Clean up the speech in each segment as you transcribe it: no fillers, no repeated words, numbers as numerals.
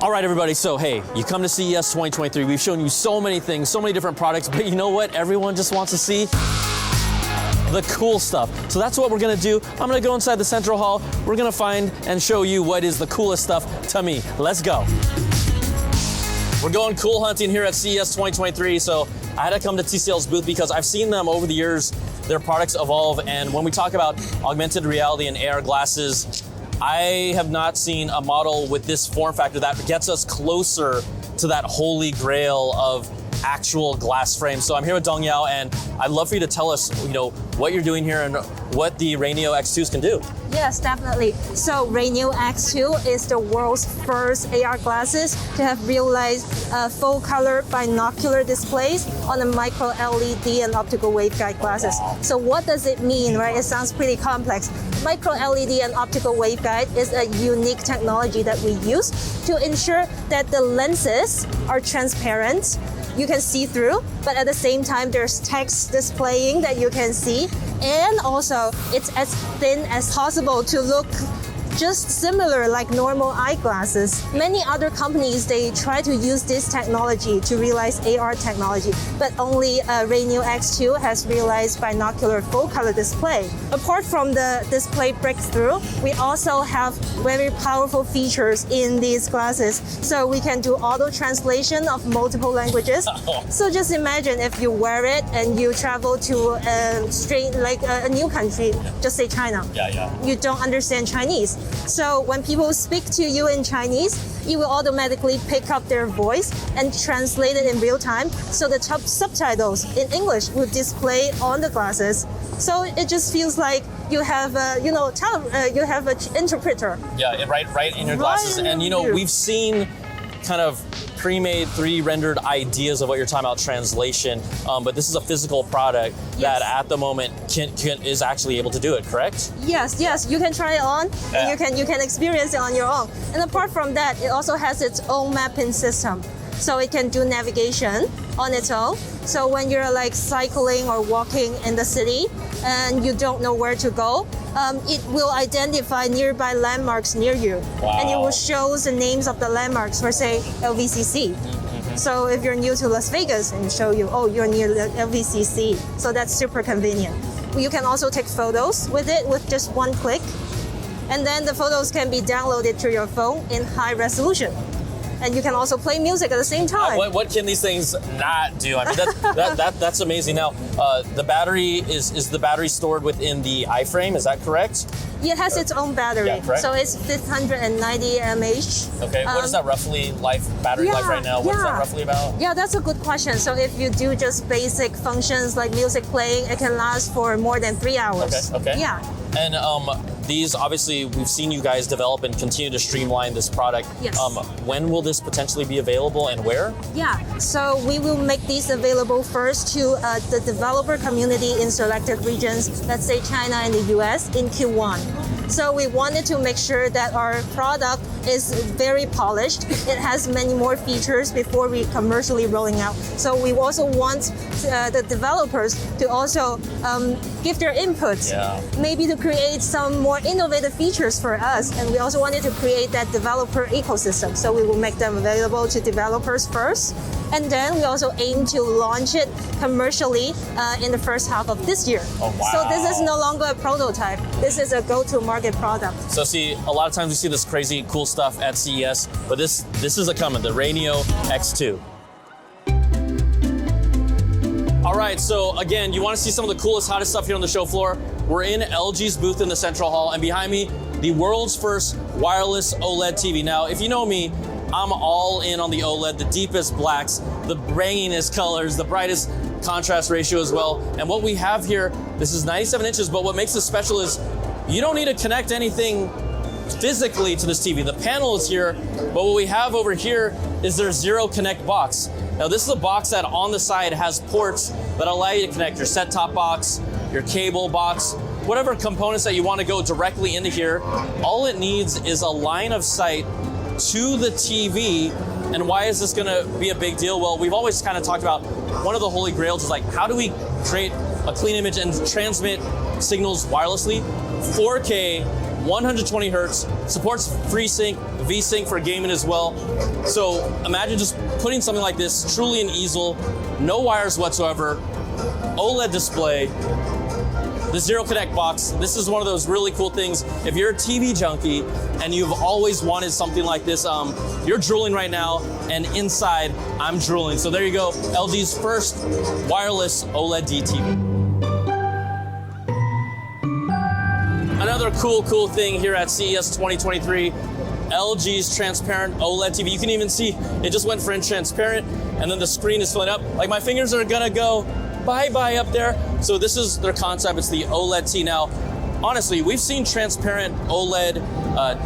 All right, everybody, so hey, you come to CES 2023, we've shown you so many things, so many different products, but you know what? Everyone just wants to see the cool stuff. So that's what we're gonna do. I'm gonna go inside the central hall. We're gonna find and show you what is the coolest stuff to me. Let's go. We're going cool hunting here at CES 2023, so I had to come to TCL's booth because I've seen them over the years, their products evolve, and when we talk about augmented reality and AR glasses, I have not seen a model with this form factor that gets us closer to that holy grail of actual glass frame. So I'm here with Tong, and I'd love for you to tell us, what you're doing here and what the Raineo X2s can do. Yes, definitely. So Raineo X2 is the world's first AR glasses to have realized full color binocular displays on the micro LED and optical waveguide glasses. So what does it mean, right? It sounds pretty complex. Micro LED and optical waveguide is a unique technology that we use to ensure that the lenses are transparent. You can see through, but at the same time, there's text displaying that you can see. And also, it's as thin as possible to look just similar like normal eyeglasses. Many other companies, they try to use this technology to realize AR technology, but only Raineo X2 has realized binocular full color display. Apart from the display breakthrough, we also have very powerful features in these glasses. So we can do auto translation of multiple languages. So just imagine if you wear it and you travel to a new country, just say China. You don't understand Chinese. So when people speak to you in Chinese, you will automatically pick up their voice and translate it in real time. So the subtitles in English will display on the glasses. So it just feels like you have you have an interpreter. Yeah, right in your glasses. And we've seen kind of pre-made 3D rendered ideas of what you're talking about translation, but this is a physical product that at the moment is actually able to do it, correct? Yes, you can try it on and you can experience it on your own. And apart from that, it also has its own mapping system. So it can do navigation on its own. So when you're like cycling or walking in the city and you don't know where to go, it will identify nearby landmarks near you. Wow. And it will show the names of the landmarks for, say, LVCC. So if you're new to Las Vegas, and show you, oh, you're near the LVCC. So that's super convenient. You can also take photos with it with just one click. And then the photos can be downloaded to your phone in high resolution. And you can also play music at the same time. What can these things not do? I mean, that's amazing. Now, the battery is the battery stored within the iFrame? Is that correct? It has its own battery, so it's 590 mAh. Okay, what is that roughly battery life right now? What is that roughly about? Yeah, that's a good question. So if you do just basic functions like music playing, it can last for more than 3 hours. Okay. Yeah. And these, obviously, we've seen you guys develop and continue to streamline this product. Yes. When will this potentially be available and where? Yeah, so we will make these available first to the developer community in selected regions, let's say China and the US, in Q1. So we wanted to make sure that our product is very polished. It has many more features before we commercially rolling out. So we also want the developers to also give their input, maybe to create some more innovative features for us. And we also wanted to create that developer ecosystem. So we will make them available to developers first. And then we also aim to launch it commercially in the first half of this year. Oh, wow. So this is no longer a prototype. This is a go-to-market product. So see, a lot of times we see this crazy cool stuff at CES, but this is coming, the Raineo X2. All right, so again, you want to see some of the coolest, hottest stuff here on the show floor. We're in LG's booth in the central hall, and behind me, the world's first wireless OLED TV. Now, if you know me, I'm all in on the OLED, the deepest blacks, the bangingest colors, the brightest contrast ratio as well. And what we have here, this is 97 inches, but what makes this special is you don't need to connect anything physically to this TV. The panel is here, but what we have over here is their Zero Connect box. Now this is a box that on the side has ports that allow you to connect your set-top box, your cable box, whatever components that you want to go directly into here. All it needs is a line of sight to the TV. And why is this going to be a big deal? Well, we've always kind of talked about one of the holy grails is like, how do we create a clean image and transmit signals wirelessly? 4K 120 hertz, supports FreeSync, VSync for gaming as well. So imagine just putting something like this, truly an easel, no wires whatsoever, OLED display, the Zero Connect box. This is one of those really cool things. If you're a TV junkie and you've always wanted something like this, you're drooling right now, and inside, I'm drooling. So there you go, LG's first wireless OLED TV. Another cool thing here at CES 2023, LG's Transparent OLED TV. You can even see it just went for transparent, and then the screen is filling up. Like, my fingers are gonna go bye-bye up there. So this is their concept, it's the OLED T. Now, honestly, we've seen transparent OLED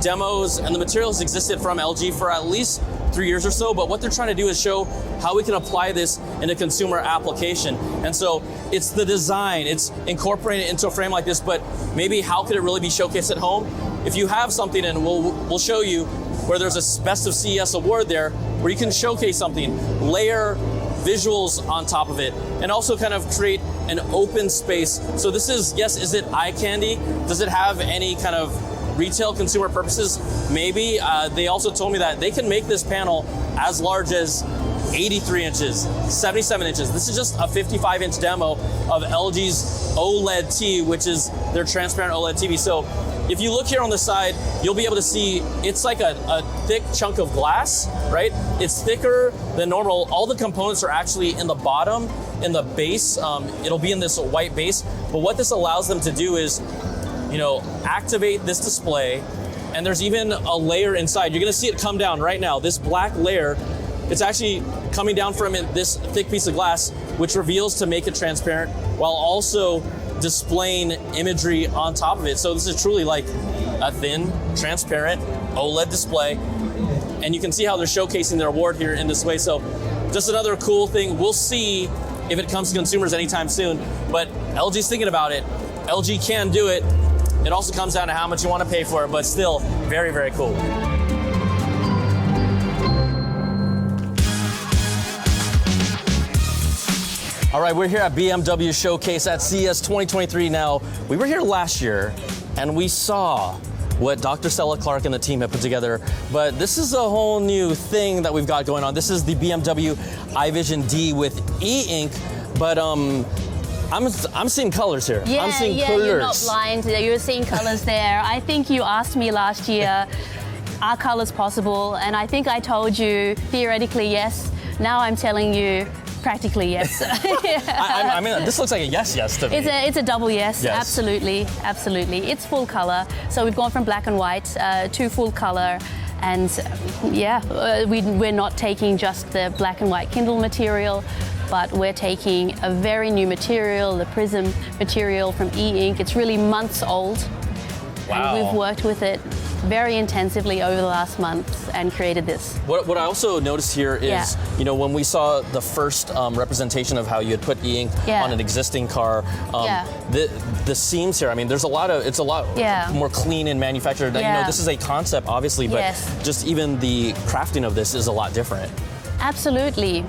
demos, and the materials existed from LG for at least 3 years or so, but what they're trying to do is show how we can apply this in a consumer application. And so it's the design, it's incorporated into a frame like this, but maybe how could it really be showcased at home? If you have something, and we'll show you where there's a Best of CES award there, where you can showcase something, layer visuals on top of it, and also kind of create an open space. So this is, yes, is it eye candy? Does it have any kind of retail consumer purposes? Maybe. They also told me that they can make this panel as large as 83 inches, 77 inches. This is just a 55-inch demo of LG's OLED T, which is their transparent OLED TV. So if you look here on the side, you'll be able to see it's like a thick chunk of glass, right? It's thicker than normal. All the components are actually in the bottom, in the base. It'll be in this white base. But what this allows them to do is, activate this display, and there's even a layer inside. You're gonna see it come down right now. This black layer, it's actually coming down from this thick piece of glass, which reveals to make it transparent while also displaying imagery on top of it. So this is truly like a thin, transparent OLED display. And you can see how they're showcasing their award here in this way. So just another cool thing. We'll see if it comes to consumers anytime soon, but LG's thinking about it. LG can do it. It also comes down to how much you want to pay for it, but still very, very cool. All right, we're here at BMW Showcase at CES 2023 now. We were here last year, and we saw what Dr. Stella Clark and the team have put together, but this is a whole new thing that we've got going on. This is the BMW iVision D with e-ink, but I'm seeing colors here. Yeah, I'm seeing yeah, colors. You're not blind. You're seeing colors there. I think you asked me last year, are colors possible? And I think I told you theoretically yes. Now I'm telling you practically yes. I mean, this looks like a yes to me. It's a double yes. Yes. Absolutely. It's full color. So we've gone from black and white to full color. And we're not taking just the black and white Kindle material, but we're taking a very new material, the Prism material from e-ink. It's really months old. Wow. And we've worked with it very intensively over the last month and created this. What I also noticed here is, when we saw the first representation of how you had put e-ink on an existing car, the seams here, I mean, it's a lot more clean and manufactured. This is a concept, obviously, but just even the crafting of this is a lot different. Absolutely.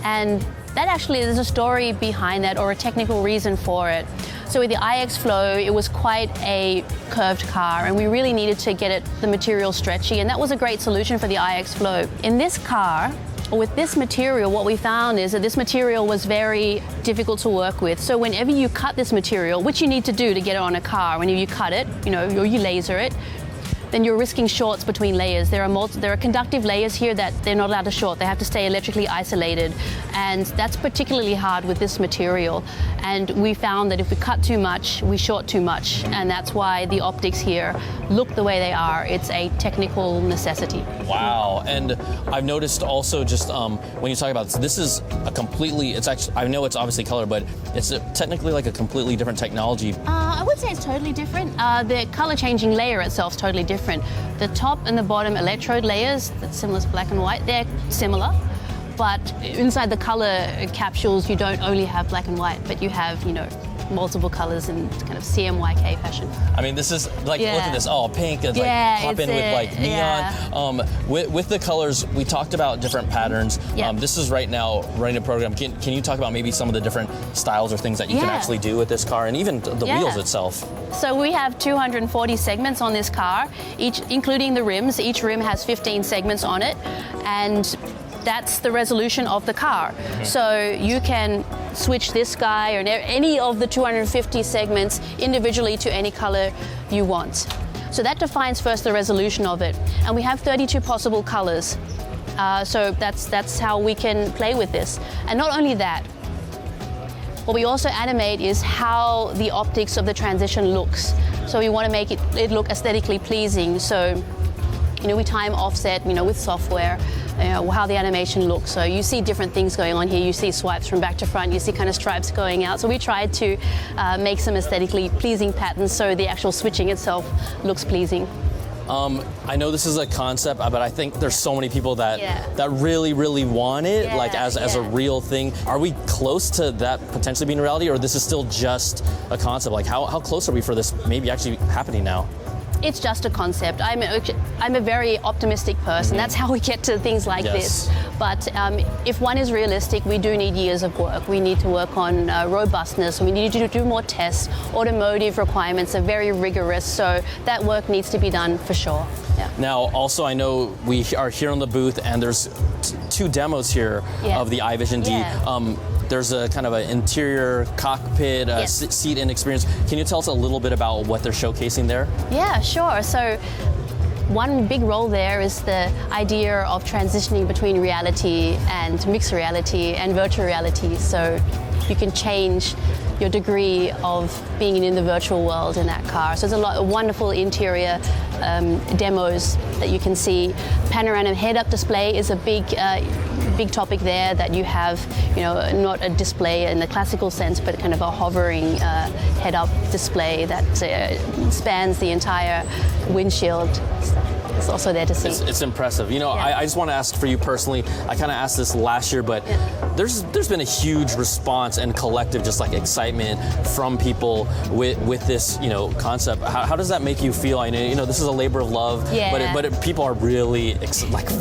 And that actually, there's a story behind that, or a technical reason for it. So with the iX Flow, it was quite a curved car, and we really needed to get the material stretchy, and that was a great solution for the iX Flow. In this car, or with this material, what we found is that this material was very difficult to work with. So whenever you cut this material, which you need to do to get it on a car, whenever you cut it, or you laser it, then you're risking shorts between layers. There are conductive layers here that they're not allowed to short. They have to stay electrically isolated. And that's particularly hard with this material. And we found that if we cut too much, we short too much. And that's why the optics here look the way they are. It's a technical necessity. Wow. And I've noticed also just when you talk about this is a completely, I know it's obviously color, but it's technically like a completely different technology. I would say it's totally different. The color changing layer itself is totally different. The top and the bottom electrode layers, that's similar to black and white, they're similar. But inside the color capsules, you don't only have black and white, but you have, multiple colors in kind of CMYK fashion. I mean, this is like, look at this. Oh, pink. It's Yeah, like pop in it's with like neon. With the colors, we talked about different patterns. Yeah. This is right now running a program. Can you talk about maybe some of the different styles or things that you can actually do with this car, and even the wheels itself? So we have 240 segments on this car, each including the rims. Each rim has 15 segments on it, and that's the resolution of the car. So you can switch this guy or any of the 250 segments individually to any color you want. So that defines first the resolution of it. And we have 32 possible colors. So that's how we can play with this. And not only that, what we also animate is how the optics of the transition looks. So we want to make it look aesthetically pleasing. So, we time offset, with software, how the animation looks. So you see different things going on here. You see swipes from back to front. You see kind of stripes going out. So we tried to make some aesthetically pleasing patterns so the actual switching itself looks pleasing. I know this is a concept, but I think there's so many people that really, really want it, as a real thing. Are we close to that potentially being reality, or this is still just a concept? Like, how close are we for this maybe actually happening now? It's just a concept. I'm a very optimistic person. That's how we get to things like this. But if one is realistic, we do need years of work. We need to work on robustness. We need to do more tests. Automotive requirements are very rigorous, so that work needs to be done for sure. Yeah. Now, also, I know we are here on the booth, and there's two demos here of the iVision D. Yeah. There's a kind of an interior cockpit seat-in experience. Can you tell us a little bit about what they're showcasing there? Yeah, sure. So one big role there is the idea of transitioning between reality and mixed reality and virtual reality. So you can change your degree of being in the virtual world in that car. So there's a lot of wonderful interior demos that you can see. Panoramic head-up display is a big topic there, that you have, not a display in the classical sense, but kind of a hovering head-up display that spans the entire windshield. It's also there to see. It's impressive. I just want to ask for you personally, I kind of asked this last year, but there's been a huge response and collective just like excitement from people with this, concept. How does that make you feel? I know, this is a labor of love, but people are really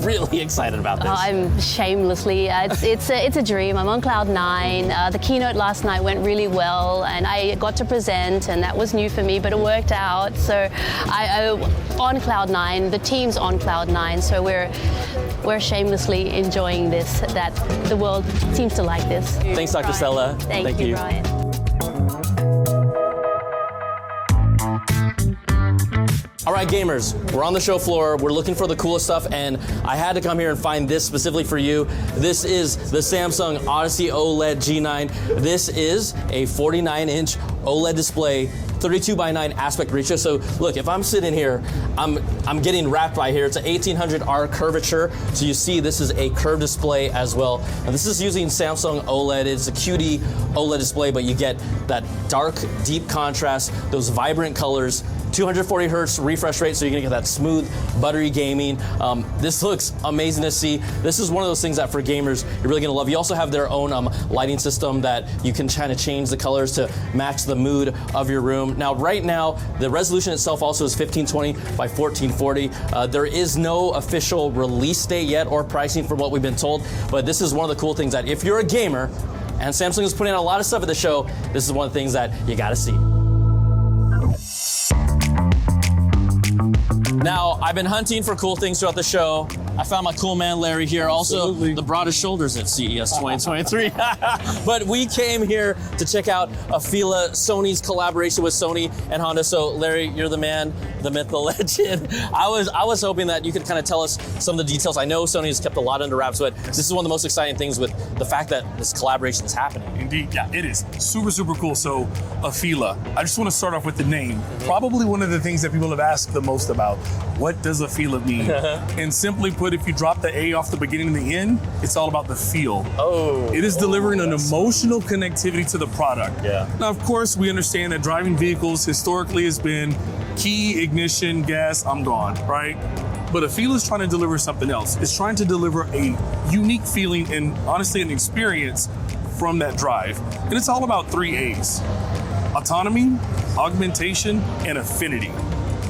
really excited about this. I'm shamelessly, it's a dream. I'm on cloud 9. The keynote last night went really well, and I got to present, and that was new for me, but it worked out. So I on cloud 9. The team's on cloud 9, so we're shamelessly enjoying this. That the world seems to like this. Thanks, Dr. Stella. Thank you, Brian. All right, gamers, we're on the show floor. We're looking for the coolest stuff, and I had to come here and find this specifically for you. This is the Samsung Odyssey OLED G9. This is a 49-inch OLED display, 32:9 aspect ratio. So look, if I'm sitting here, I'm getting wrapped by here. It's an 1800R curvature. So you see this is a curved display as well. And this is using Samsung OLED. It's a QD OLED display, but you get that dark, deep contrast, those vibrant colors, 240 hertz refresh rate, so you're gonna get that smooth, buttery gaming. This looks amazing to see. This is one of those things that for gamers, you're really gonna love. You also have their own lighting system that you can kind of change the colors to match the mood of your room. Now, right now, the resolution itself also is 1520 by 1440. There is no official release date yet or pricing from what we've been told, but this is one of the cool things that if you're a gamer, and Samsung is putting out a lot of stuff at the show, this is one of the things that you gotta see. Now, I've been hunting for cool things throughout the show. I found my cool man Larry here. Also, the broadest shoulders at CES 2023. But we came here to check out a Fila, Sony's collaboration with Sony and Honda. So, Larry, you're the man, the myth, the legend. I was hoping that you could kind of tell us some of the details. I know Sony has kept a lot under wraps, but this is one of the most exciting things with the fact that this collaboration is happening. Indeed, yeah, it is super, super cool. So, a Fila. I just want to start off with the name. Probably one of the things that people have asked the most about. What does a Fila mean? And simply put, if you drop the A off the beginning and the end, it's all about the feel. It is delivering an emotional connectivity to the product. Yeah. Now, of course, we understand that driving vehicles historically has been key, ignition, gas, I'm gone, right? But a Fila is trying to deliver something else. It's trying to deliver a unique feeling and honestly an experience from that drive. And it's all about 3 A's. autonomy, augmentation, and affinity.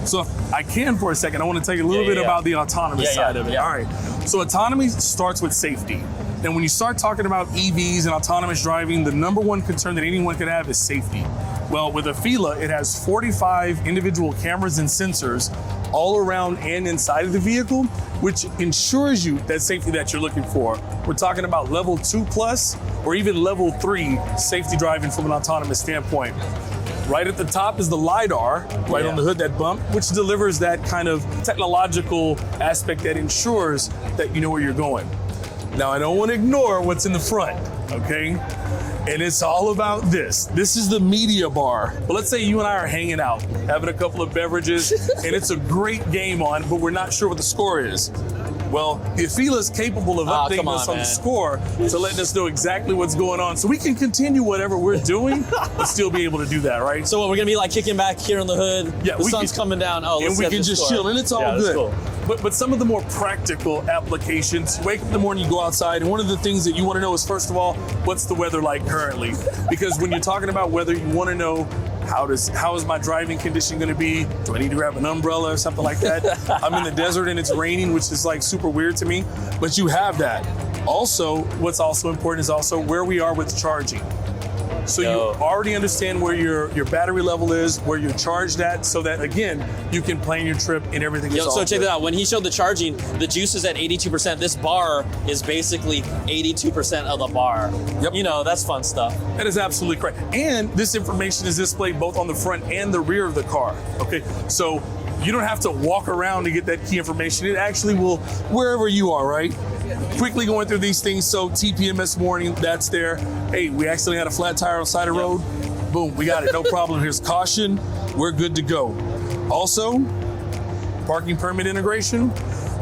So if I can for a second, I want to tell you a little bit about the autonomous side of it. All right. So autonomy starts with safety. And when you start talking about EVs and autonomous driving, the number one concern that anyone could have is safety. Well, with a Fila, it has 45 individual cameras and sensors all around and inside of the vehicle, which ensures you that safety that you're looking for. We're talking about level 2+ or even level 3 safety driving from an autonomous standpoint. Right at the top is the LiDAR, right on the hood, that bump, which delivers that kind of technological aspect that ensures that you know where you're going. Now, I don't want to ignore what's in the front, okay? And it's all about this. This is the media bar. But let's say you and I are hanging out, having a couple of beverages, and it's a great game on, but we're not sure what the score is. Well, the Fila is capable of updating us on the score to letting us know exactly what's going on, so we can continue whatever we're doing, but still be able to do that, right? So what, we're gonna be like kicking back here on the hood. Yeah, the sun's coming down. Oh, let's and we can just chill, and it's all good. Cool. But some of the more practical applications, you wake up in the morning, you go outside, and one of the things that you want to know is, first of all, what's the weather like currently? Because when you're talking about weather, you want to know how is my driving condition going to be? Do I need to grab an umbrella or something like that? I'm in the desert and it's raining, which is like super weird to me, but you have that. Also, what's also important is also where we are with charging. So you already understand where your battery level is, where you're charged at, so that, again, you can plan your trip and everything is all So check good. that out. When he showed the charging, the juice is at 82%. This bar is basically 82% of the bar. Yep. You know, that's fun stuff. That is absolutely correct. And this information is displayed both on the front and the rear of the car, okay? So you don't have to walk around to get that key information. It actually will, wherever you are, right? Quickly going through these things. So TPMS warning, that's there. Hey, we accidentally had a flat tire on the side of the road. Boom, we got it, no problem. Here's caution, we're good to go. Also, parking permit integration.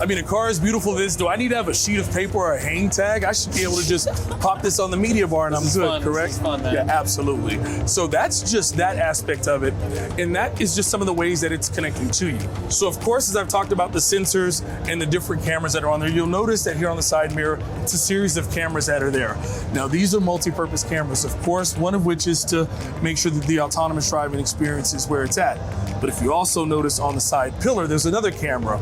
I mean, a car is beautiful. Do I need to have a sheet of paper or a hang tag? I should be able to just pop this on the media bar and I'm good, fun. correct? This is fun, man. Yeah, absolutely. So that's just that aspect of it. And that is just some of the ways that it's connecting to you. So of course, as I've talked about the sensors and the different cameras that are on there, you'll notice that here on the side mirror, it's a series of cameras that are there. Now, these are multi-purpose cameras, of course, one of which is to make sure that the autonomous driving experience is where it's at. But if you also notice on the side pillar, there's another camera.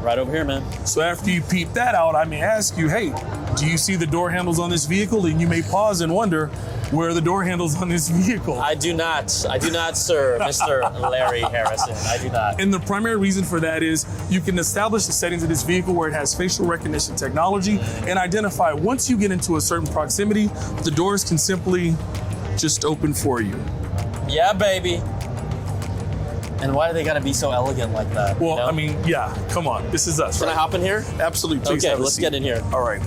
Right over here, man. So after you peep that out, I may ask you, hey, do you see the door handles on this vehicle? And you may pause and wonder, where are the door handles on this vehicle? I do not, sir, Mr. Larry Harrison. I do not. And the primary reason for that is you can establish the settings of this vehicle where it has facial recognition technology and identify once you get into a certain proximity, the doors can simply just open for you. Yeah, baby. And why do they gotta be so elegant like that? Well, you know? I mean, yeah, come on. This is us, Can I hop in here? Absolutely. Please Okay, have a let's seat. get in here. All right.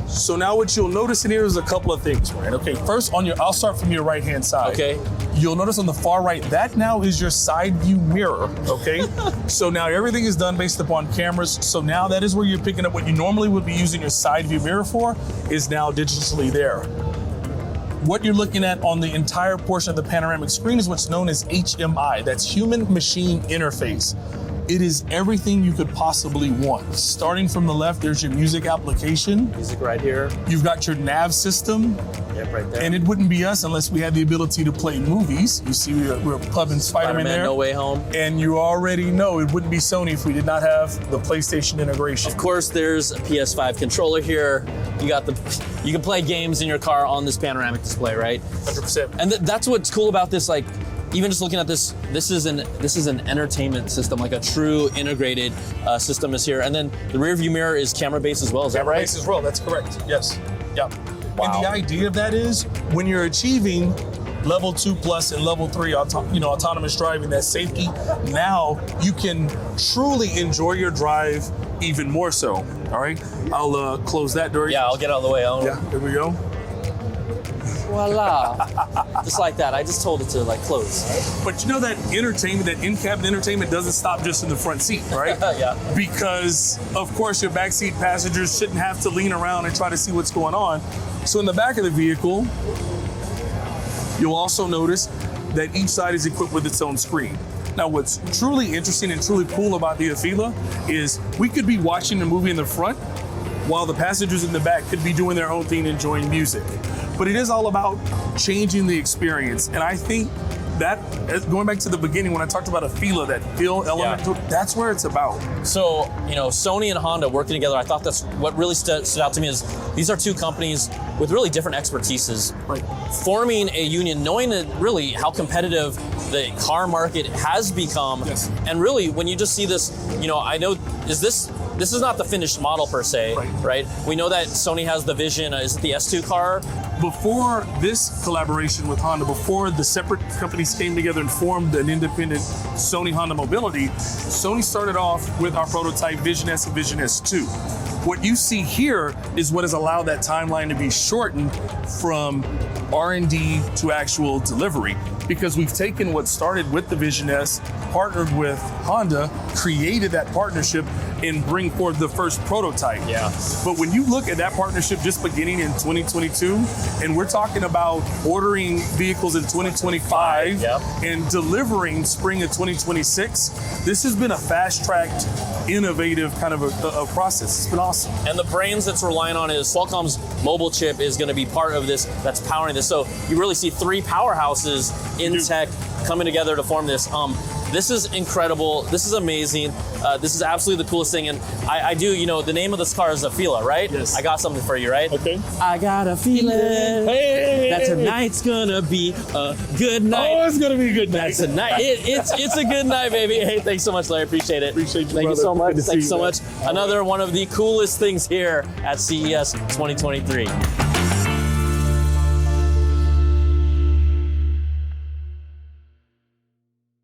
So now what you'll notice in here is a couple of things, right? Okay, first I'll start from your right-hand side. Okay. You'll notice on the far right, that now is your side view mirror, okay? So now everything is done based upon cameras. So now that is where you're picking up what you normally would be using your side view mirror for is now digitally there. What you're looking at on the entire portion of the panoramic screen is what's known as HMI. That's human machine interface. It is everything you could possibly want. Starting from the left, there's your music application. Music right here. You've got your nav system. Yep, right there. And it wouldn't be us unless we had the ability to play movies. You see, we're pubbing Spider-Man there. No Way Home. And you already know it wouldn't be Sony if we did not have the PlayStation integration. Of course, there's a PS5 controller here. You can play games in your car on this panoramic display, right? 100%. And that's what's cool about this. Like, even just looking at this, this is an entertainment system, like a true integrated system is here. And then the rear view mirror is camera based as well. Is that right? Camera based as well. That's correct. Yes. Yep. Wow. And the idea of that is when you're achieving level 2+ and level 3 autonomous driving, that safety, now you can truly enjoy your drive even more so. All right. I'll close that door. Yeah, I'll get out of the way. Yeah. Here we go. Voila. Just like that. I just told it to like close. But you know that entertainment, that in-cabin entertainment doesn't stop just in the front seat, right? Yeah. Because, of course, your backseat passengers shouldn't have to lean around and try to see what's going on. So in the back of the vehicle, you'll also notice that each side is equipped with its own screen. Now, what's truly interesting and truly cool about the Fila is we could be watching the movie in the front, while the passengers in the back could be doing their own thing, enjoying music. But it is all about changing the experience. And I think that, going back to the beginning when I talked about a Fila, that feel element, that's where it's about. So, Sony and Honda working together, I thought that's what really stood out to me is these are two companies with really different expertises. Right. Forming a union, knowing that really how competitive the car market has become. Yes. And really, when you just see this, I know, this is not the finished model per se, right? We know that Sony has the Vision, is it the S2 car? Before this collaboration with Honda, before the separate companies came together and formed an independent Sony Honda Mobility, Sony started off with our prototype Vision S and Vision S2. What you see here is what has allowed that timeline to be shortened from R&D to actual delivery, because we've taken what started with the Vision S, partnered with Honda, created that partnership, and bring forth the first prototype. Yeah. But when you look at that partnership just beginning in 2022, and we're talking about ordering vehicles in 2025 and delivering spring of 2026, this has been a fast-tracked, innovative kind of a process. It's been awesome. And the brains that's relying on is Qualcomm's mobile chip is going to be part of this, that's powering this. So you really see three powerhouses in tech coming together to form this. This is incredible. This is amazing. This is absolutely the coolest thing. And I do, the name of this car is a Fila, right? Yes. I got something for you, right? Okay. I got a feeling that tonight's gonna be a good night. Oh, it's gonna be a good night. That's a night. It's a good night, baby. Hey, thanks so much, Larry. Appreciate it. Appreciate you, Thank you brother. so much. Good to see Thanks you, so man. much. Another one of the coolest things here at CES 2023.